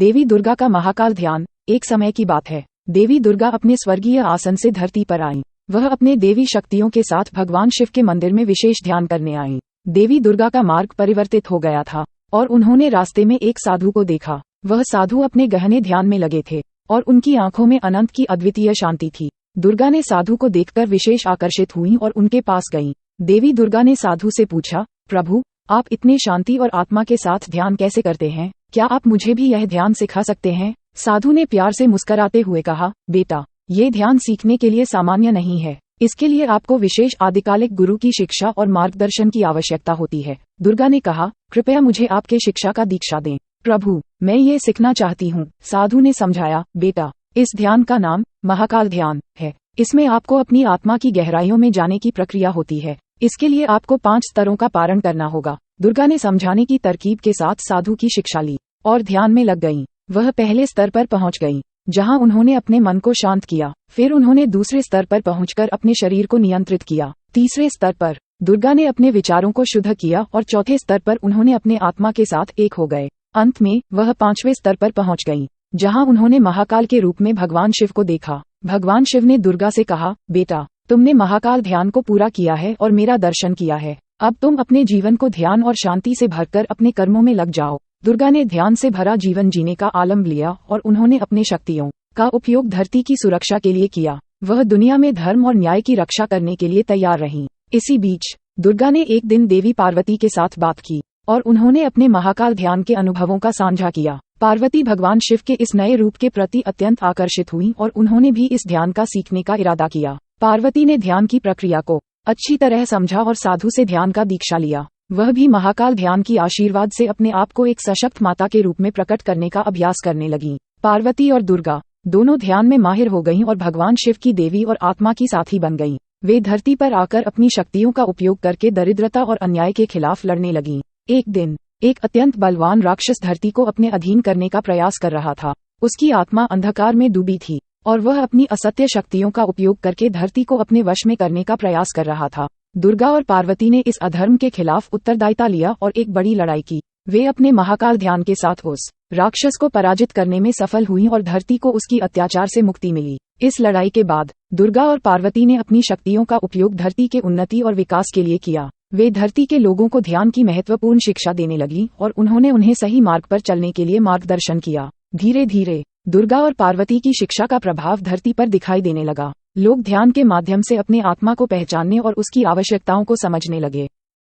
देवी दुर्गा का महाकाल ध्यान। एक समय की बात है, देवी दुर्गा अपने स्वर्गीय आसन से धरती पर आईं। वह अपने देवी शक्तियों के साथ भगवान शिव के मंदिर में विशेष ध्यान करने आईं। देवी दुर्गा का मार्ग परिवर्तित हो गया था और उन्होंने रास्ते में एक साधु को देखा। वह साधु अपने गहने ध्यान में लगे थे और उनकी आंखों में अनंत की अद्वितीय शांति थी। दुर्गा ने साधु को देखकर विशेष आकर्षित हुई और उनके पास गईं। देवी दुर्गा ने साधु से पूछा, प्रभु, आप इतने शांति और आत्मा के साथ ध्यान कैसे करते हैं? क्या आप मुझे भी यह ध्यान सिखा सकते हैं? साधु ने प्यार से मुस्कुराते हुए कहा, बेटा, ये ध्यान सीखने के लिए सामान्य नहीं है। इसके लिए आपको विशेष आदिकालिक गुरु की शिक्षा और मार्गदर्शन की आवश्यकता होती है। दुर्गा ने कहा, कृपया मुझे आपके शिक्षा का दीक्षा दें। प्रभु, मैं ये सीखना चाहती हूँ। साधु ने समझाया, बेटा, इस ध्यान का नाम महाकाल ध्यान है। इसमें आपको अपनी आत्मा की गहराइयों में जाने की प्रक्रिया होती है। इसके लिए आपको 5 स्तरों का पारण करना होगा। दुर्गा ने समझाने की तरकीब के साथ साधु की शिक्षा ली और ध्यान में लग गईं। वह पहले स्तर पर पहुंच गईं, जहां उन्होंने अपने मन को शांत किया। फिर उन्होंने दूसरे स्तर पर पहुंचकर अपने शरीर को नियंत्रित किया। तीसरे स्तर पर दुर्गा ने अपने विचारों को शुद्ध किया और चौथे स्तर पर उन्होंने अपने आत्मा के साथ एक हो गए। अंत में वह 5वें स्तर पर पहुंच गईं, जहां उन्होंने महाकाल के रूप में भगवान शिव को देखा। भगवान शिव ने दुर्गा से कहा, बेटा, तुमने महाकाल ध्यान को पूरा किया है और मेरा दर्शन किया है। अब तुम अपने जीवन को ध्यान और शांति से भरकर अपने कर्मों में लग जाओ। दुर्गा ने ध्यान से भरा जीवन जीने का आलम लिया और उन्होंने अपनी शक्तियों का उपयोग धरती की सुरक्षा के लिए किया। वह दुनिया में धर्म और न्याय की रक्षा करने के लिए तैयार रहीं। इसी बीच दुर्गा ने एक दिन देवी पार्वती के साथ बात की और उन्होंने अपने महाकाल ध्यान के अनुभवों का साझा किया। पार्वती भगवान शिव के इस नए रूप के प्रति अत्यंत आकर्षित हुई और उन्होंने भी इस ध्यान का सीखने का इरादा किया। पार्वती ने ध्यान की प्रक्रिया को अच्छी तरह समझा और साधु से ध्यान का दीक्षा लिया। वह भी महाकाल ध्यान की आशीर्वाद से अपने आप को एक सशक्त माता के रूप में प्रकट करने का अभ्यास करने लगीं। पार्वती और दुर्गा दोनों ध्यान में माहिर हो गईं और भगवान शिव की देवी और आत्मा की साथी बन गईं। वे धरती पर आकर अपनी शक्तियों का उपयोग करके दरिद्रता और अन्याय के खिलाफ लड़ने लगीं। एक दिन एक अत्यंत बलवान राक्षस धरती को अपने अधीन करने का प्रयास कर रहा था। उसकी आत्मा अंधकार में डूबी थी और वह अपनी असत्य शक्तियों का उपयोग करके धरती को अपने वश में करने का प्रयास कर रहा था। दुर्गा और पार्वती ने इस अधर्म के खिलाफ उत्तरदायिता लिया और एक बड़ी लड़ाई की। वे अपने महाकाल ध्यान के साथ उस राक्षस को पराजित करने में सफल हुई और धरती को उसकी अत्याचार से मुक्ति मिली। इस लड़ाई के बाद दुर्गा और पार्वती ने अपनी शक्तियों का उपयोग धरती के उन्नति और विकास के लिए किया। वे धरती के लोगों को ध्यान की महत्वपूर्ण शिक्षा देने लगी और उन्होंने उन्हें सही मार्ग पर चलने के लिए मार्गदर्शन किया। धीरे धीरे दुर्गा और पार्वती की शिक्षा का प्रभाव धरती पर दिखाई देने लगा। लोग ध्यान के माध्यम से अपने आत्मा को पहचानने और उसकी आवश्यकताओं को समझने लगे।